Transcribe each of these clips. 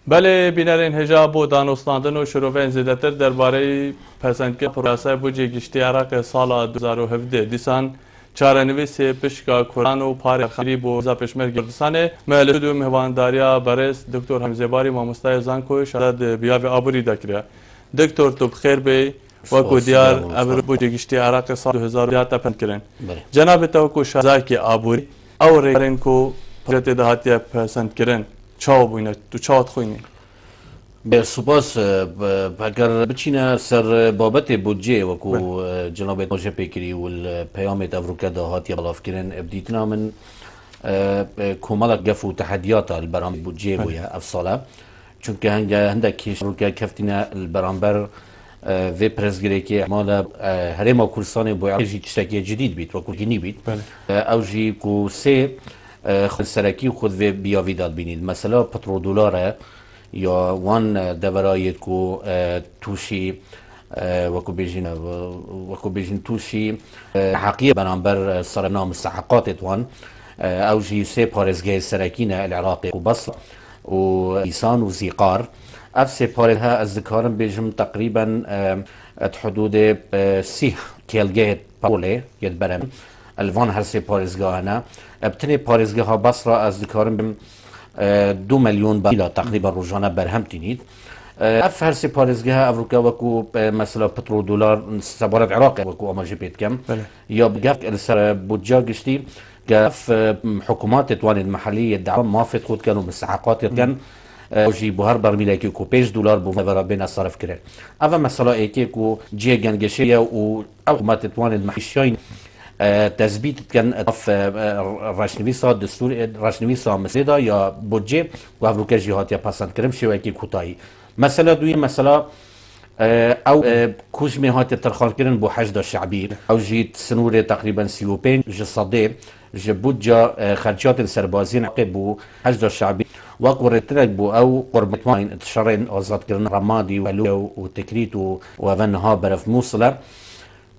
بله بینرین هجاب و دانستاندن و شروعین زیادتر درباره پسندکردن پروسه بودجه گشتی عراق سال 2017 دیسان چاره‌نویس پشکا کوران و پارخیری با وزا پشمرگ کردستان مهلت و مهوانداریا برس دکتر حمزه باری مامستای زانکو شداد بیاو آبوری دکره دکتر تو بخیر بی وکو دیار ابر بودجه گشتی عراق سال 2017 پند کرن جناب توکو شازاکی آبوری او ریرن کو پروژه دهاتی پسند کرن چاو بوینه تو چاوت خوینی به سپاس اگر بچینه سر بابت بودجه وکو جناب موجه پیکری و پیام افروکا دهاتی بلاف کرن ابدیتنا من کمالک گف و تحدیات البرامج بودجه بویا افصاله چونکه هنده کیش روکا کفتینا البرامبر و پرزگری که مال هرما کورسان بویا جی تشتکی جدید بیت وکو گینی بیت او جی کو سه خود سرکی و خود و بیاوی داد بینید مثلا پترودولاره یا وان دورایت کو توشی وکو بیجین توشی حقیقه بنابر سرنا مستحقات وان او جی سه پارزگاه سرکینه العراق و بصر و ایسان و زیقار اف سه پارزها از ذکارم بیجم تقریبا حدود سی کلگه پاوله ید برم الوان هر سه پارزگاه انا ابتنی پارزگاه ها بصره از ذکارم 2 میلیون بارل تقریبا روزانه برهم تینید اف هر سه پارزگاه افریقا وکو مثلا پترودولار سبارت عراق وکو اماجی پیت کم یا بگفت السر بودجا گشتی گف حکومات توان المحلی دعوام موافق خود کن و مستحقات کن وجی بو هر برمیله که کو $5 بو ورا بین صرف کرد اما مثلا ایکی کو جی گنگشه و حکومات توان المحلی تثبیت کن اطراف راشنویسا دستور راشنویسا مسیدا یا بودجه و افروکا جهات یا پسند کرم شوی که کوتاهی مثلا دوی مثلا او کوچ میهات ترخان کردن بو حشد شعبی او جیت سنور تقریبا 35 جصده بودجه خرجات سربازین عقب بو حشد شعبی و قررترك بو او قربت ماين انتشارين آزاد كرن رمادي ولو وتكريت وفنها برف موصلة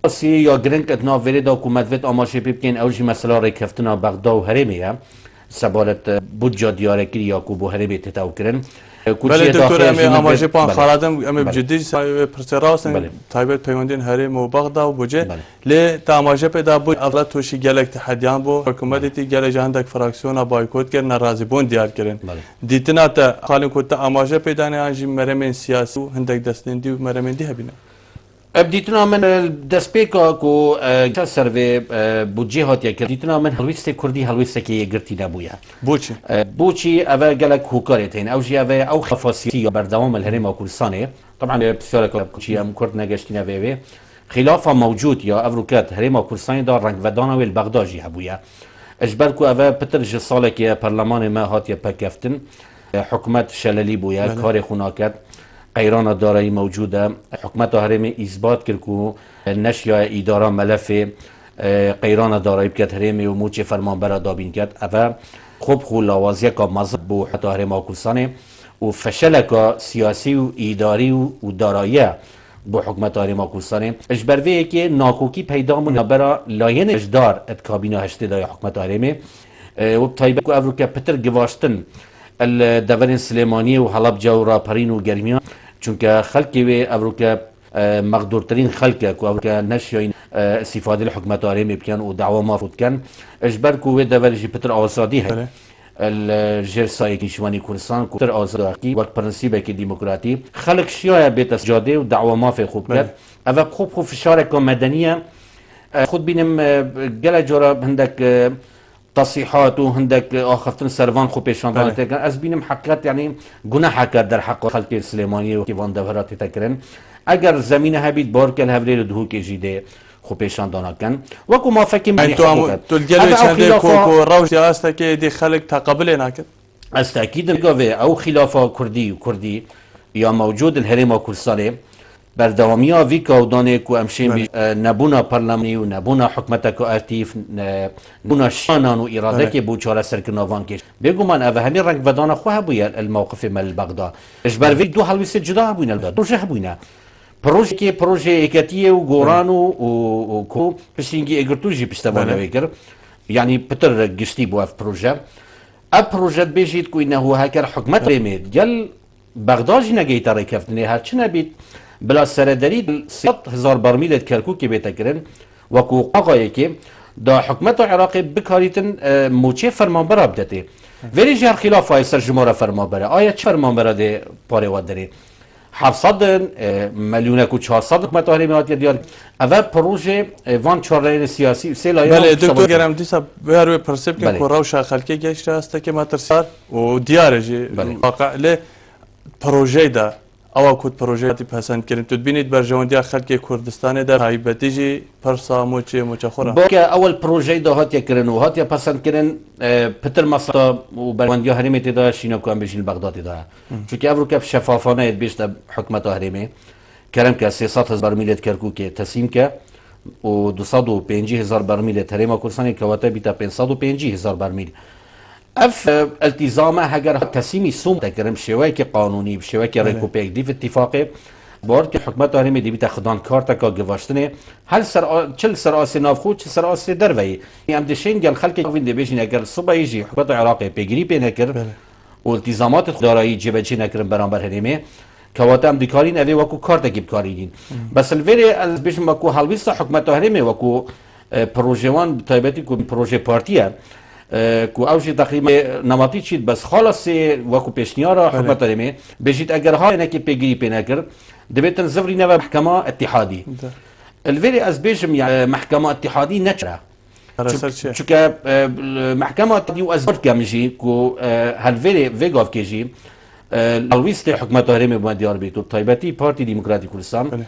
سی یا گرنگ اتنا وری دا حکومت وید آماشه بکن اوجی مثلا ریکفتنا بغدا و هرمیه سبالت بودجا دیاره کری یا کو بو هرمی تتاو کرن بله دکتر امی آماشه پان خالدم امی بجدی پرسراسن تایبت پیوندین هرم و بغدا و بوجه لی تا آماشه پیدا بود اول توشی گلک تحدیان بو حکومتی گل جهاندک فراکسیون بایکوت کرد ناراضی بون دیار کردن دیتنا تا خالن کوتا آماشه پیدا نه انجی مرمن سیاسی و هندک دستندی و مرمن دی هبینه بديتنا من دسبيكا كو سرفي بودجي هاتيا كديتنا من هلويستي كردي هلويستي قرتي نابويا بوشي افا قالك هوكاريتين او جي افا او خفاسية بردوام الهرم كردستاني طبعا بسيارك كوشي ام كرد نگشتينا في خلافة موجود يا افروكات هرم كردستاني دار رنگ ودانا والبغداجي هبويا اجبركو افا بترج صالك يا برلمان ما هاتيا باكفتن حكومت شلالي بويا كاري خوناكت قیران دارایی موجوده حکومت هرم اثبات کرد که نشیا اداره ملف قیران دارایی بکت هرم و موچ فرمانبر دابین کرد اول خوب خو لوازیه که مذهب بو حتی هرم کردستان و فشل که سیاسی و اداری و دارایی بو حکومت هرم کردستان اجبروی که ناکوکی پیدا من برا لاین اجدار ات کابینه هشته دای حکومت هرم و طیبه که افروکا پتر گواشتن الدورين سليمانية وحلب جورا برين وجرميان چونك خلقي و افروكا مقدورترين خلقه كو افروكا نشيين استفاده الحكومات هرم بكان ودعوه مافوت كان اجبركو و دوري بتر آزادي هي الجرساي كيشواني كردستان كو بتر آزادي وقت برنسيبه كي ديمقراطي خلق شيوعه بيت اسجاده ودعوه مافي خوب كان اف خوب فشارك مدنيه خود بينم جلا جورا عندك تصيحات وهندك اخفتن سرفان خو پیشان دانته کن از بینم حقیقت یعنی گناه کرد در حق خلق سلیمانی و کیوان دورات تکرن اگر زمین هبید بار کل هفریل دهو که جیده خو پیشان دانا کن وکو ما فکر می حقوقت تو الجلو چنده کو روش است که دی خلق تقبل نکرد از تاکید الگاوه او خلافه کردی یا موجود الهرم کردستان بردوامی ها وی کودانه کو امشین نبونا پارلمانی و نبونا حکمت کو ارتیف نبونا شانان و اراده که بو چاره سرکناوان کش بگو من اوه همین رنگ ودانه خواه بوید الموقف مل بغدا اجبر وی دو حلویست جدا بوین الدا پروژه بوینه پروژه که پروژه ایکتیه و گوران و کو پشینگی اگرتوجی پشتوانه ویکر یعنی پتر گشتی بو اف پروژه اب پروژه بیجید کو اینه هکر حکمت ریمید جل بغداد جی نگی تاری کفتنی هرچی نبید بلا سردری 100,000 برمیل کرکوک بیت کرن وکو آقایی که دا حکمت عراق بکاریتن موچه فرمانبر بدته ولی جهر خلاف های سر جمهور فرمانبره آیا چه فرمانبره ده پاره واد داره 700 میلیون کو 400 حکمت حرمات دیار اول پروژه وان چهار سیاسی سیلای بله دکتر گرم دیسا بهروی پرسیب که کوراوش خلکی گشته است که ما ترسار و دیارجی واقع له پروژه ده او کود پروژه تی پسند کردن تو ببینید برجوندی خلک کردستان در هایبتی جی پرسا موچه خورا با که اول پروژه ده هات کردن و هات پسند کردن پتر مستا و برواندی حرمت ده شینو کام بجین بغداد ده چون که افروکا شفافانه بیشتر حکمت حرمه کردن که 300,000 برمیل کرکوک تسلیم که و 250,000 برمیل حرم کردستان که وقتا بیتا 550,000 برمیل اف التزامه هگر تسلیمی سوم تکرم شوی که قانونی بشوی که ریکوپیک دیف اتفاقه بارد که حکمت حرمه دی بیتا خدان کار تکا گواشتنه هل چل سر آسی نافخود چل سر آسی دروی ام دشین گل خلک اوین دی بیشین اگر صبح یجی حکمت عراقی پیگیری پی نکر و التزامات دارایی جبچی نکرم برانبر حرمه که وقتا ام دیکارین اوی وکو کار تکیب کاریدین بس الویری از بیشم وکو حلویست حکمت حرمه وکو پروژوان تایبتی کو پروژه پارتیه کو اوجی تقریبا نماتی چید بس خلاص وکو پیشنیارا حکمت حرمه بجید اگر ها نکی پیگیری پی نکر دبیتن زفری نو محکمه اتحادی الویری از بیشم محکمه اتحادی نچره چونکه محکمه اتحادی و از برد کمجی کو هلویری ویگاف کجی الویست حکمت حرمه با دیار بیتو تایبتی پارتی دموکراتی کردستان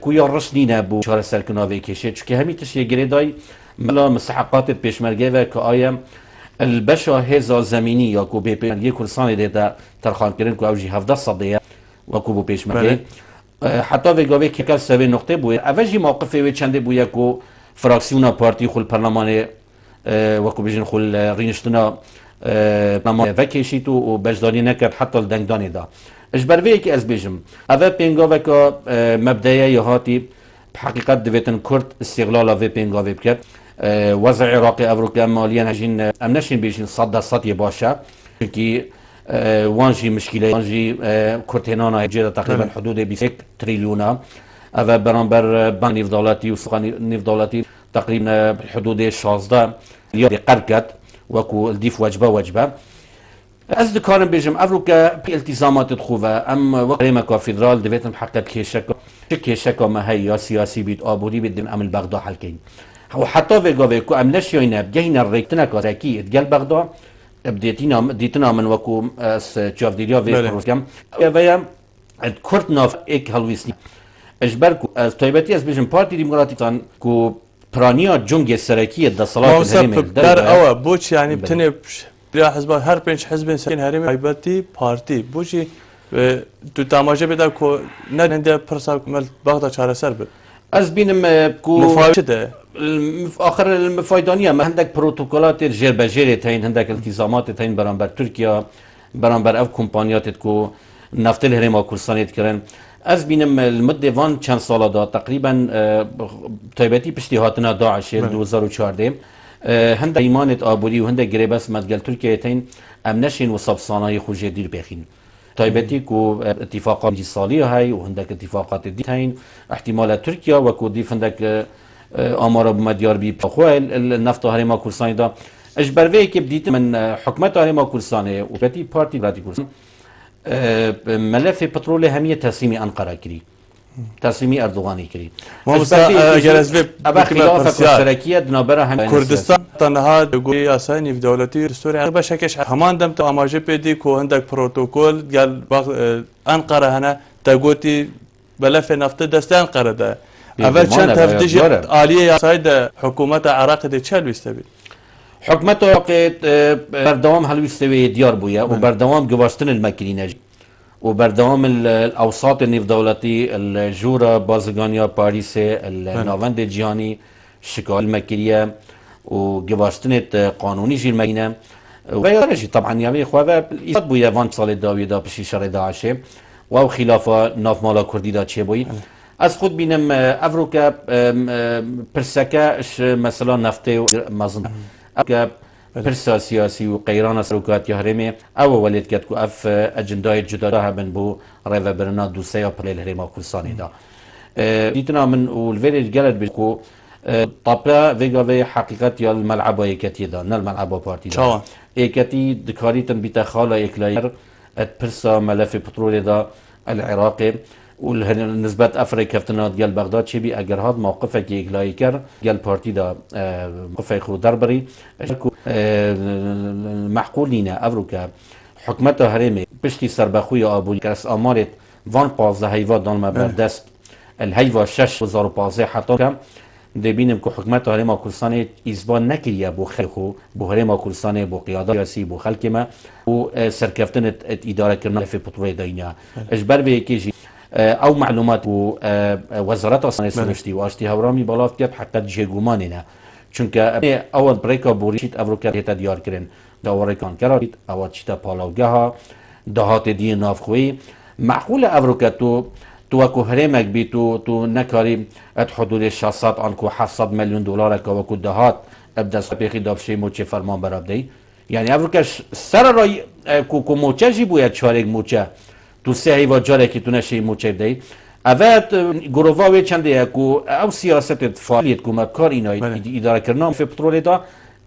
کو یا رشنینه بو چهار سرکناوی کشه چونکه همی تشیه گره دای ملا مستحقات پیشمرگه و که آیا البشا هزا زمینی یا کو به پیشمرگه کردستان دیده ترخان کردن که اوجی 17 صدیه و کو به پیشمرگه حتی وگاوی که کل سوی نقطه بوید اوجی موقفه وی چنده بوید که فراکسیونا پارتی خول پرلمان و کو بجن خول رینشتنا نما وکیشیت و بجدانی نکرد حتی الدنگدانی دا اجبروی که از بیجم اوه پینگاوه که مبدعیه یهاتی حقیقت دویتن کرد استقلال و پینگاوی بکرد وضع عراق افروکا ماليا هجين امنشين بيجين صد صد باشه که وانجي مشكله وانجي كورتينانا جدا تقريبا حدود 20 تريليون اما برانبر بان نفضلاتي وسوق نفضلاتي تقريبا حدود 16 مليار قركت وكو الديف وجبه از دكارن بيجم افروكا بالتزامات تخوفا ام وقريمك فيدرال دفيت محقق كيشك ما هي سياسي بيت ابودي بدم ام البغداد حلكين وحتى في كو امنش يوينا بجينا ريكتنا كاكي اتقال بغداد ديتنا من وكو تشاف ديريا في بروجرام ويا كورتنا اك هلويسني اجبركو از طيبتي از بيجم بارتي ديمقراطيكان كو برانيا جونج سركيه د صلاه الهرم در او بوش يعني بتني بلا حزب هر بنش حزب سكن هرم طيبتي بارتي بوشي تو تماشا بدا كو ننده برسا مل بغداد چاره سر ب از بينم كو مفاوضه آخر المفايدانية ما عندك بروتوكولات جير بجير تين عندك التزامات تين برانبر تركيا برانبر اف كومبانيات كو نفط الهرم كردستان كرن از بينم المده وان چند ساله دا تقريبا تايبتي پشتيهاتنا داعش 2014 هند ايمانت ابوري و هند گريبس مدگل تركيا تين امنشين و سبساناي خوجه دير بخين تايبتي كو اتفاقات صالحه هاي و هندك اتفاقات دي تين احتمال تركيا و كو دي هندك آمار بمدیار بی بخواه النفط هرم کردستان دا اجبروی که بدیت من حکمت هرم کردستان و بتی پارتی کردستان ملف پترول همیه تسلیمی انقره کری تسلیمی اردوغانی کری اگر از به خلاف سرکیه دنابره هم کردستان تنها گوی اسانی دولتی دستور بشکش همان دم تو اماجه پیدی کو هندک پروتکل گل انقره هنه تگوتی ملف نفط دست انقره ده اول چند تفتیش عالیه ساید حکومت عراق ده چه الویستوی؟ حکومت عراق بردوام هلویستوی دیار بویا و بردوام گواستن المکرینه و بردوام الاوساط النفط دولتی الجورا بازگانیا پاریس الناوند جهانی شکال مکریه و گواستن قانونی جیل مکینه و یارشی طبعا یعنی خواه ایساد بویا وان سال داوی دا پشی شر داعشه و خلافا ناف مالا کردی دا چه بوی از خود بینم افروکا پرسکش مثلا نفته و مزن که پرسا سیاسی و قیران سروکاتی هرمه او ولید کد کو اف اجندای جدا هبن بو ریو برنا دوسیا پلیل هرما کورسانی دا دیتنا من والفيريج جالت بكو طابلا فيجا في حقيقة يا الملعب ويكتي دا نال الملعب بارتي دا ايكتي دكاري تنبيتا خالا اكلاير اتبرسا ملف بترول دا العراقي والنسبة افريقيا فتنا ديال بغداد شبي اگر هاد موقفك اكلاي كر ديال بارتي دا موقف خو دربري معقول لينا افريقيا حكمتها هرمي بشتي سربخويا ابو كاس امارت فان بازا هيفا دان مبردست الهيفا 6 2015 حتى كم دبینم که حکومت هرما کردستان ایزبان نکریه بو خلقو بو هرما کردستان بو قیاده سیاسی بو خلق ما و سرکفتن اداره کردن فی پترول دنیا اجبر به کیجی او معلومات و وزارت اصلا سنشتی و اشتی هورامی بالاف کرد حقیقت جگومانه چونکه اول بریکا بوریشید افریقا هتا دیار کردن داوره کان کرد اول چیتا پالاوگه ها دهات دی نافخوی معقول افریقا تو اكو هرمك بي تو نكاري ات حدود 600 انكو 700 مليون دولار كو دهات ابدا سبيخي دافشي موچه فرمان برابدي يعني افريقيا سر راي كو موچه جي بو يا چارك موچه تو سه هي وجاره كي تو نشي موچه دي اوت گرووا وي چنده كو او سياست فعاليت كو مكار اينا اداره كرنا في بترول دا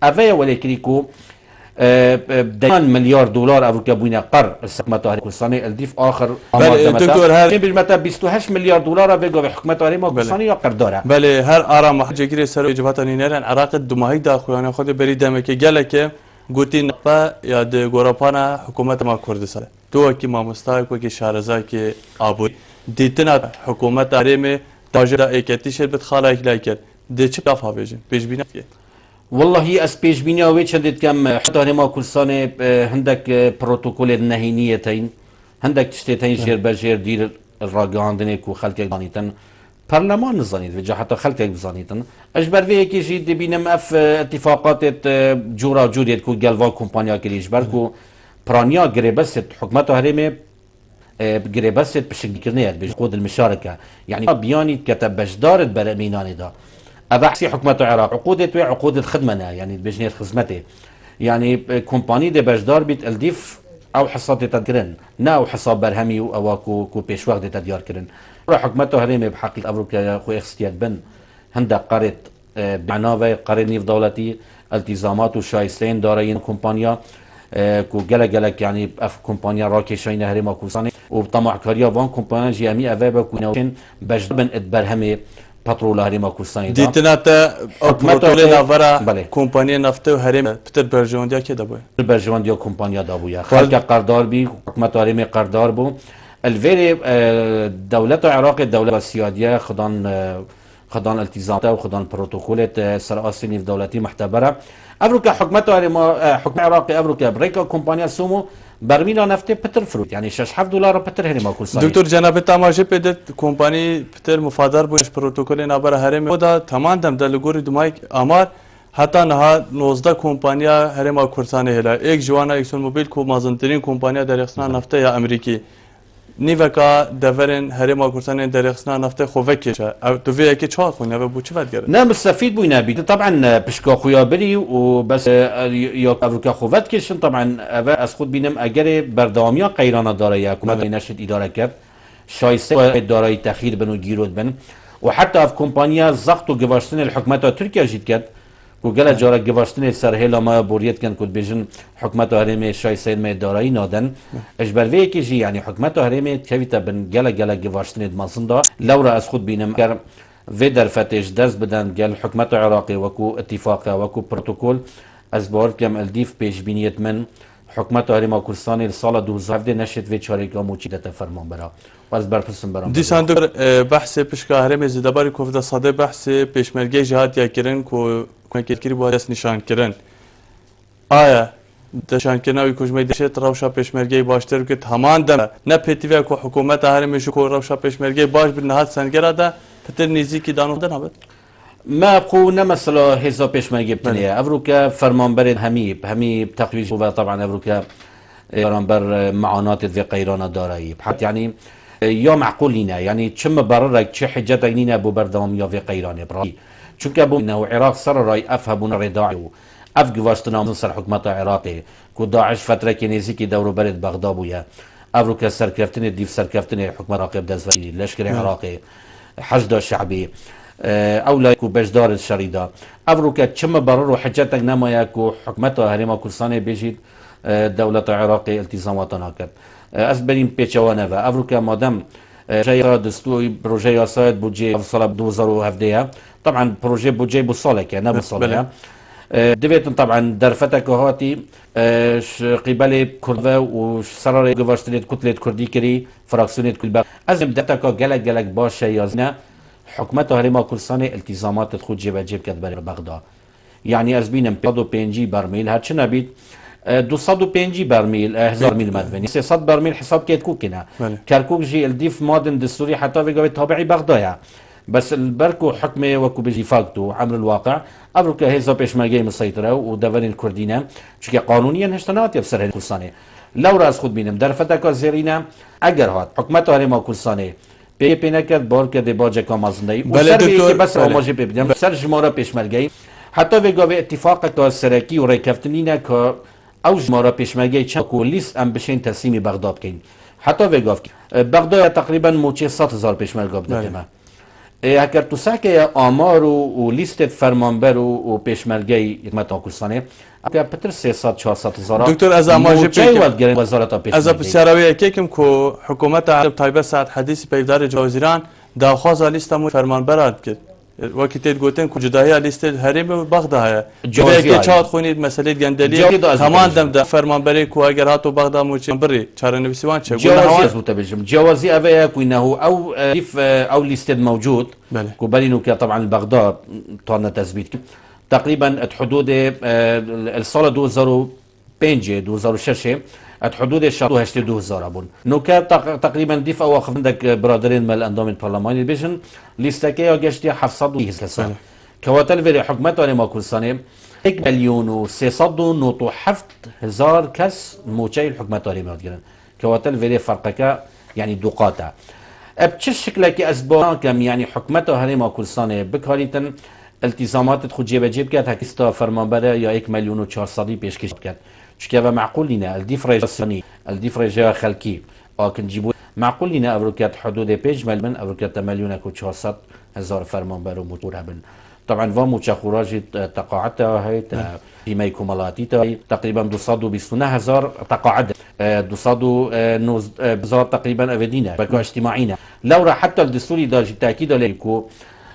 اوي ولكن كو ديان مليار دولار افريقيا بوينا قر الحكومه الكردستانيه الديف اخر دكتور هذا بمتى 28 مليار دولار بيجو بحكومه هرما الكردستانيه قرداره بله هر ارام حجگیری سر اجابات نینرن عراق دماهی داخلانه خود بری دمکه گلکه گوتی نقطه یاد گوراپانا حکومت ما کردستان تو کی مامستای کو کی شارزا کی ابو دیتنا حکومت هرمه تاجر اکتی شربت خاله اکلاکر ده چه دفعه بجن پیش بینه والله اس پیش بینی اوی چندت کم حتی هرما کردستان هندک پروتکل نهینیتین هندك تشتيتين جير بجير دير الراجاندني كو خلقك زانيتن برلمان زانيت وجا حتى خلقك زانيتن اجبر في كي جي دبينم اف اتفاقات جورا جوديت كو جالفا كومبانيا كي اجبر كو برانيا غريبست حكومه هرمه غريبست بشكل كرنيات بقود المشاركه يعني بياني كتب بجدار برميناني دا ابحسي حكومه العراق عقود عقود الخدمه يعني بجنيه خدمته يعني كومباني دي بجدار بيت الديف او حصات تدكرن نا او حساب برهمي او كو بيش وقت تديار كرن حكومته هرمه بحقيقه افريقيا خو اختيار بن هندا قرت بعناوه قرن نيف دولتي التزامات وشايستين دارين كومبانيا كو جلا جلا يعني اف كومبانيا راكشين هرمه كوساني وطمع كاريا فان كومبانيا جامي افابا كونوشن بجدبن برهمي بترول هرما كوساني ديتنا تا بترول نافرا كومبانيا نفط و هرم بتر برجونديا كده بو برجونديا كومبانيا دا بو خلق قراردار بي حكومت هرم قراردار بو الفيري دولة العراق الدولة السيادية خدان التزامات وخدان بروتوكولات سراسي نيف دولتي محتبرة افريقيا حكومتها حكم العراق افريقيا بريكا كومبانيا سومو برميلا نفط بتر فروت يعني 6-7 دولار بتر هرما كورساني دكتور جناب تماشي بدت كومباني بتر مفادر بوش بروتوكول نابر هرم ودا تمام دم دلگور دمايك امار حتی نها 19 کمپانیا هرما کورسانه هلا یک جوانا اکسون موبیل کو مازنترین کمپانیا در اخصنا نفته یا امریکی نیوکا دورن هرما کورسانه در اخصنا نفته خوفکش تو وی کی چهار خونه به بوچ ود گرد نه مستفيد بوينا بي طبعا بشكا خويا بري وبس يا افريقيا خوفت كشن طبعا اسخد بينم اگر برداميا قيرانه داره يا حكومت نشد اداره کرد شايسته دارای تاخير بنو گيرود بن وحتى في كومبانيا زغط وجواشتن الحكومه تركيا جيت كد وقال جارا جواشتن سر هلا ما بوريت كان كنت بيجن حكومه هرم شايسين ما دارای نادن اجبر في كي يعني حكومه هرم كيفتا بن جلا جواشتن مازندا لورا اسخد بينم كر في درفتش دز بدن قال حكومه العراقي وكو اتفاق وكو بروتوكول ازبار كم الديف بيش بنيت من حكومه هرما كردستان السال 2017 نشد في شاركه موچيده فرمان برا واز برفسن برام دي ساندر بحث پشکا هرم زدباری کوفدا ساده بحث پشمرگی جهاد یا کرن کو کنکری با دست نشان کرن آیا نشان کناوی کجمه دشت روشا پشمرگی باشتر که همان دم نه پتیوه کو حکومت هرم شو کو روشا پشمرگی باش بنهاد سنگرا ده پتر نیزی کی دانو دن هبت ما قونا مثلا حزب پشمرگی بتنیه افروکا فرمانبر همی تقویج و طبعا افروکا فرمانبر معانات في قيران دارایی حتى يعني يا معقول لنا يعني كم بررك چه حجتك لنا ابو بردام يا في قيران برا چونك ابو انه العراق صار راي افهمون الرداع اف گواستنا من سر حکومت عراقی کو داعش فتره که نزدیکی دور برد بغداد بویا افروکا سرکفتن دیف سرکفتن حکومت عراقی بدزوی لشکر عراقی حشد شعبی اولا کو بجدار الشريده افروکا چم برر و حجتك نمایا کو حکومت هرما کردستان بیجید دولت عراقی التزاماتنا کرد از بریم پیچوانه و افروکا مادام جاي دستوي بروجي ياسايد بودجي صالة 2017 طبعا بروجي بودجي بصالة كان بصالة دفيت طبعا درفتك هاتي قبل كردفا وسرر جواشتريت كتلة كردي كري فراكسيونيت كل باب ازم دتك جلك باش يازنا حكومته هرما كردستان التزامات تخوض جيب كتبر بغداد يعني از بينم 105 برميل هاتشنا بيت 205 برميل 1000 ميل مدفني 300 برميل حساب كيت كوكنا كركوك جي الديف مادن دستوري حتى في تابعي بغداد بس البركو حكمه وكو بيجي فاكتو عمل الواقع افريكا هيزا بيش ما جاي مسيطره ودفن الكردينا شكي قانونيا هشتنات يفسر كردستان لو راس خود بينم درفتك زيرينا اگر هات حكمته هرما كردستان بي نكرد بار كده باجه كامازندي وسر بس ماجي بيبدم سر جمهورا بيشمرگي حتى في اتفاق سركي وريكفتنينا ك او جمهورا بيشمرگي چاكو ليست ام بشين تسليم بغداد كين حتى في بغداد تقريبا موچه 100,000 پشمرگا بده اگر تو ساکه آمار و لیست فرمانبر و پیشمرگی حکومت کردستان اگر پتر 300-400,000 دکتر از آماج پیک وزارت پیشمرگی از بسیاری کیکم کو حکومت عرب تایبه ساعت حدیث پیدار جوازیران داخواز لیست مو فرمانبر کرد وقتی تید گوتن کو جدایی لیست هرم بغداد جایی که چات خونید مسئله گندلی همان دم ده فرمانبری کو اگر هاتو بغداد مو بری چاره نویسوان چه جوازی متبجم جوازي ابا كونه او ديف او ليست موجود كوبالينو طبعا بغداد طالنا تثبيت تقريبا حدود الصاله 2005 2006 حدود شاتو 2000 بون نوكا تقريبا ديف او عندك برادرين مال الاندام البرلماني بيجن ليستكيا جشتي 700 كسان كواتل في حكومته ما كردستان 1,307,000 كس موچاي الحكومات الريمات جرن كواتل في فرقك يعني دوقاتا بتش شكلك اسباب كم يعني حكومته هرما كردستان بكاريتن التزامات خود جيب كات هكستا فرمانبره يا 1,400,000 بيشكش كات شكاوى معقول لنا الديفريج صني الديفريج خلقي لكن جيبوا معقول لنا افريكات حدود بيج من افريكات 1,400,000 فرمانبر وموتور هبن طبعا فامو تشاخوراجي تقاعدتها هي في ماي كومالاتي تقريبا 220,000 تقاعد 200 تقريبا افدينا بكو اجتماعينا لو راح حتى الدستوري دا تاكيد عليكو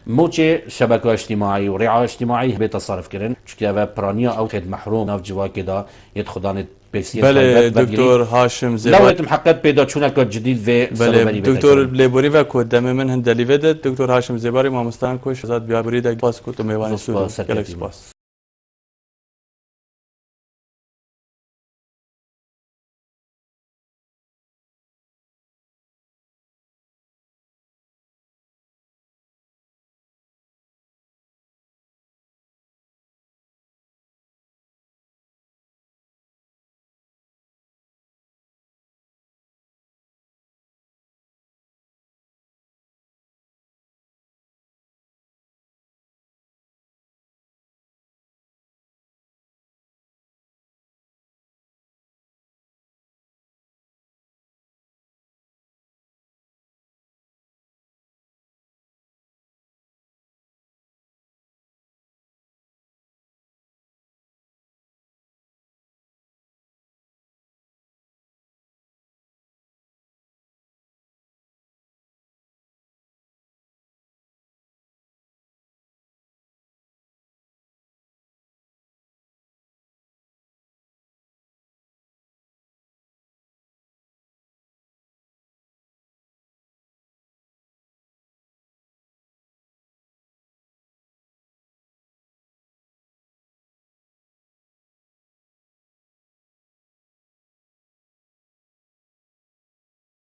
موچه شبكه اجتماعي ورعايه اجتماعي بيتصرف كرن شكاوى برانيا او خد محروم ناف جواكي دا يدخدان بيسيس بله دكتور هاشم زبار لو محقق بيدا چونك جديد في بله دكتور ليبوري و كودم من هندلي ود دكتور هاشم زباري ما مستان کوش ازاد بیابری د پاس کو تو میوان سو گلکس پاس